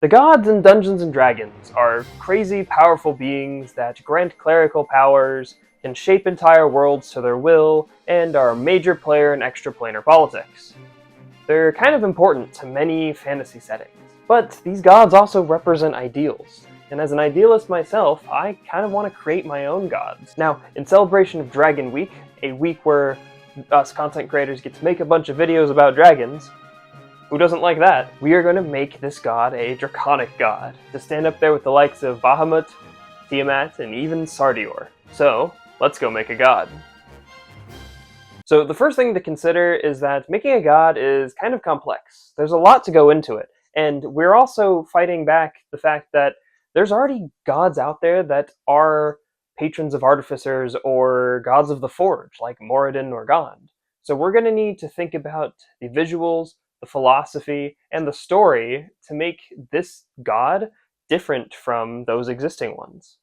The gods in Dungeons & Dragons are crazy, powerful beings that grant clerical powers, can shape entire worlds to their will, and are a major player in extraplanar politics. They're kind of important to many fantasy settings. But these gods also represent ideals, and as an idealist myself, I kind of want to create my own gods. Now, in celebration of Dragon Week, a week where us content creators get to make a bunch of videos about dragons, who doesn't like that? We are going to make this god a draconic god, to stand up there with the likes of Bahamut, Tiamat, and even Sardior. So, let's go make a god. So the first thing to consider is that making a god is kind of complex. There's a lot to go into it, and we're also fighting back the fact that there's already gods out there that are patrons of artificers or gods of the forge, like Moradin or Gond. So we're going to need to think about the visuals, the philosophy, and the story to make this god different from those existing ones.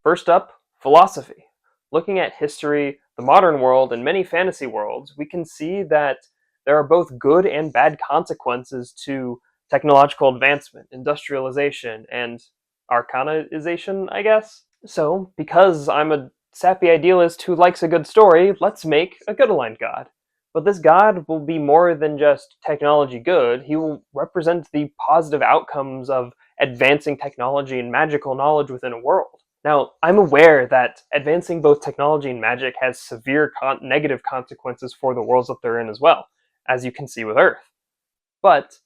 First up, philosophy. Looking at history, the modern world, and many fantasy worlds, we can see that there are both good and bad consequences to technological advancement, industrialization, and arcanization, I guess. So, because I'm a sappy idealist who likes a good story, let's make a good aligned god. But this god will be more than just technology good. He will represent the positive outcomes of advancing technology and magical knowledge within a world. Now, I'm aware that advancing both technology and magic has severe negative consequences for the worlds that they're in as well, as you can see with Earth. But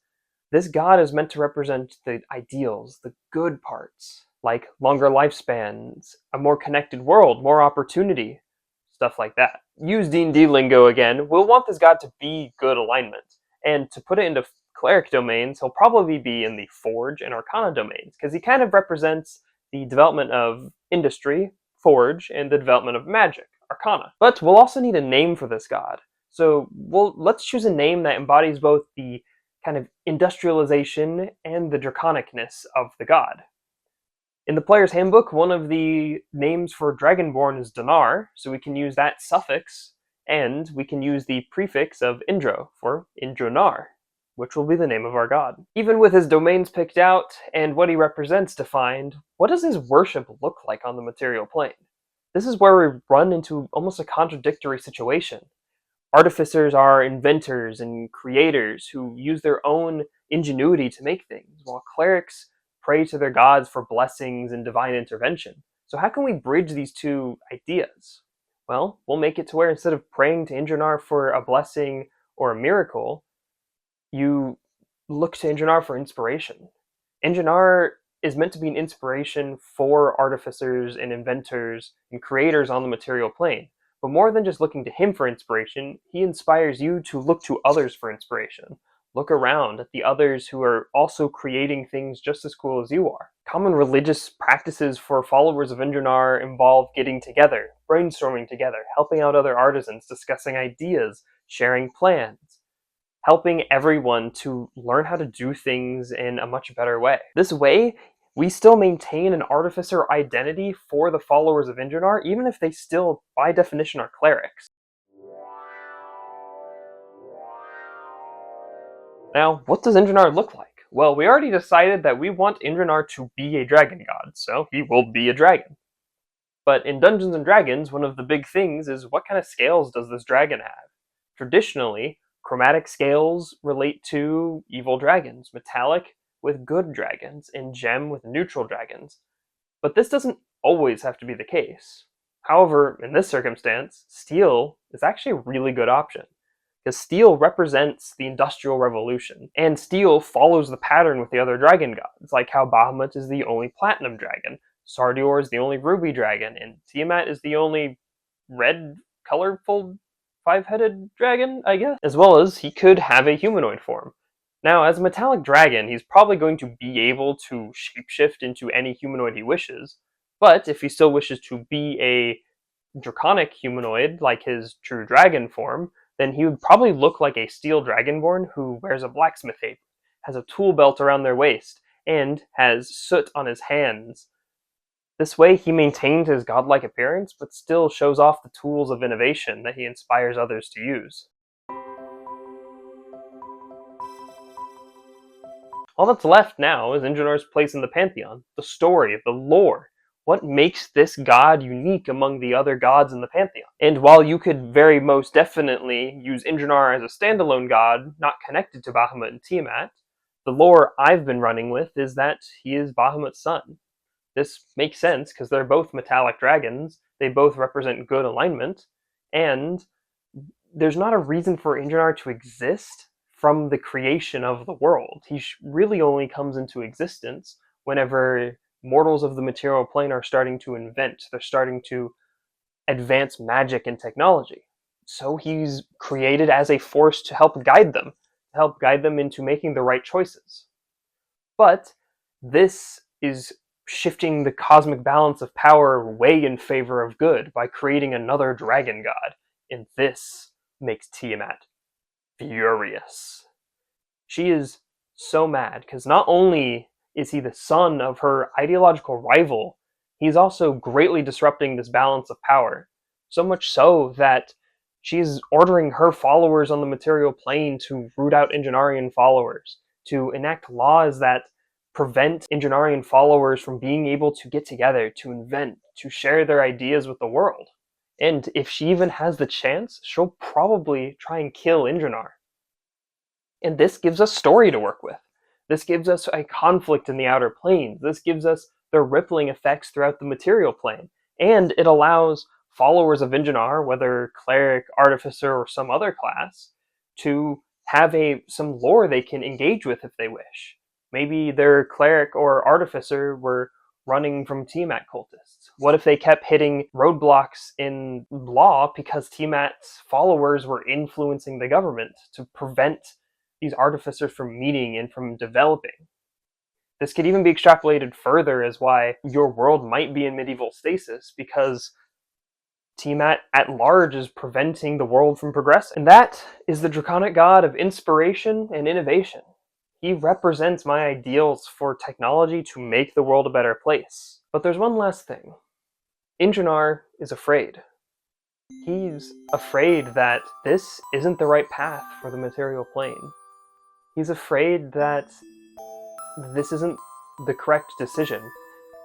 this god is meant to represent the ideals, the good parts, like longer lifespans, a more connected world, more opportunity, stuff like that. Use D&D lingo again, we'll want this god to be good alignment. And to put it into cleric domains, he'll probably be in the Forge and Arcana domains, because he kind of represents the development of industry, Forge, and the development of magic, Arcana. But we'll also need a name for this god. So let's choose a name that embodies both the kind of industrialization and the draconicness of the god. In the player's handbook, one of the names for Dragonborn is Indronaar, so we can use that suffix, and we can use the prefix of Indro for Indronaar, which will be the name of our god. Even with his domains picked out and what he represents defined, what does his worship look like on the material plane? This is where we run into almost a contradictory situation. Artificers are inventors and creators who use their own ingenuity to make things, while clerics pray to their gods for blessings and divine intervention. So how can we bridge these two ideas? Well, we'll make it to where instead of praying to Indronaar for a blessing or a miracle, you look to Indronaar for inspiration. Indronaar is meant to be an inspiration for artificers and inventors and creators on the material plane. But more than just looking to him for inspiration, he inspires you to look to others for inspiration. Look around at the others who are also creating things just as cool as you are. Common religious practices for followers of Indronaar involve getting together, brainstorming together, helping out other artisans, discussing ideas, sharing plans, helping everyone to learn how to do things in a much better way. This way, we still maintain an artificer identity for the followers of Indronaar, even if they still, by definition, are clerics. Now, what does Indronaar look like? Well, we already decided that we want Indronaar to be a dragon god, so he will be a dragon. But in Dungeons & Dragons, one of the big things is what kind of scales does this dragon have? Traditionally, chromatic scales relate to evil dragons, metallic with good dragons, and gem with neutral dragons. But this doesn't always have to be the case. However, in this circumstance, steel is actually a really good option, because steel represents the Industrial Revolution, and steel follows the pattern with the other dragon gods, like how Bahamut is the only platinum dragon, Sardior is the only ruby dragon, and Tiamat is the only red, colorful, five-headed dragon, I guess? As well as he could have a humanoid form. Now, as a metallic dragon, he's probably going to be able to shapeshift into any humanoid he wishes, but if he still wishes to be a draconic humanoid, like his true dragon form, then he would probably look like a steel dragonborn who wears a blacksmith apron, has a tool belt around their waist, and has soot on his hands. This way, he maintains his godlike appearance, but still shows off the tools of innovation that he inspires others to use. All that's left now is Indronaar's place in the pantheon, the story, the lore. What makes this god unique among the other gods in the pantheon? And while you could very most definitely use Indronaar as a standalone god, not connected to Bahamut and Tiamat, the lore I've been running with is that he is Bahamut's son. This makes sense because they're both metallic dragons, they both represent good alignment, and there's not a reason for Indronaar to exist from the creation of the world. He really only comes into existence whenever mortals of the material plane are starting to invent, they're starting to advance magic and technology. So he's created as a force to help guide them into making the right choices. But this is shifting the cosmic balance of power way in favor of good by creating another dragon god, and this makes Tiamat furious. She is so mad because not only is he the son of her ideological rival, he's also greatly disrupting this balance of power. So much so that she's ordering her followers on the material plane to root out Indronarian followers, to enact laws that prevent Indronarian followers from being able to get together, to invent, to share their ideas with the world. And if she even has the chance, she'll probably try and kill Indronaar. And this gives us story to work with. This gives us a conflict in the outer planes. This gives us the rippling effects throughout the material plane. And it allows followers of Indronaar, whether cleric, artificer, or some other class, to have some lore they can engage with if they wish. Maybe their cleric or artificer were running from Tiamat cultists. What if they kept hitting roadblocks in law because Tiamat's followers were influencing the government to prevent these artificers from meeting and from developing? This could even be extrapolated further as why your world might be in medieval stasis, because Tiamat at large is preventing the world from progressing. And that is the draconic god of inspiration and innovation. He represents my ideals for technology to make the world a better place. But there's one last thing. Indronaar is afraid. He's afraid that this isn't the right path for the material plane. He's afraid that this isn't the correct decision.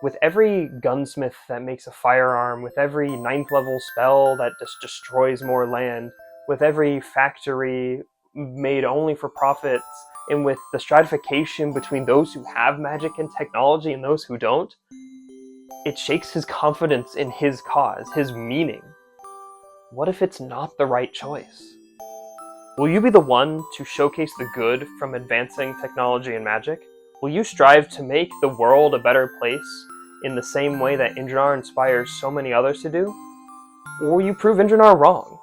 With every gunsmith that makes a firearm, with every 9th level spell that just destroys more land, with every factory made only for profits, and with the stratification between those who have magic and technology and those who don't, it shakes his confidence in his cause, his meaning. What if it's not the right choice? Will you be the one to showcase the good from advancing technology and magic? Will you strive to make the world a better place in the same way that Indronaar inspires so many others to do? Or will you prove Indronaar wrong?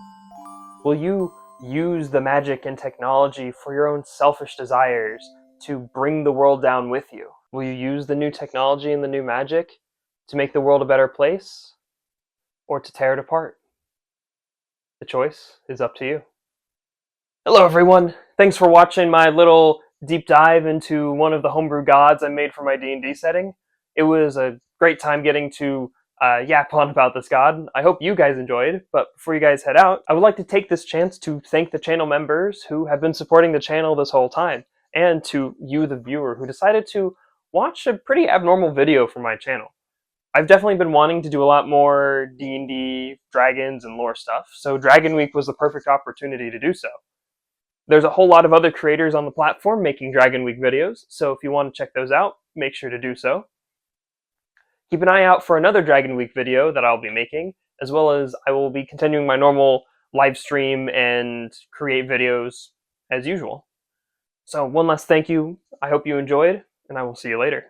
Will you use the magic and technology for your own selfish desires to bring the world down with you? Will you use the new technology and the new magic to make the world a better place, or to tear it apart? The choice is up to you. Hello everyone! Thanks for watching my little deep dive into one of the homebrew gods I made for my D&D setting. It was a great time getting to yap on about this god. I hope you guys enjoyed, but before you guys head out, I would like to take this chance to thank the channel members who have been supporting the channel this whole time, and to you, the viewer, who decided to watch a pretty abnormal video from my channel. I've definitely been wanting to do a lot more D&D, dragons, and lore stuff, so Dragon Week was the perfect opportunity to do so. There's a whole lot of other creators on the platform making Dragon Week videos, so if you want to check those out, make sure to do so. Keep an eye out for another Dragon Week video that I'll be making, as well as I will be continuing my normal live stream and create videos as usual. So one last thank you, I hope you enjoyed, and I will see you later.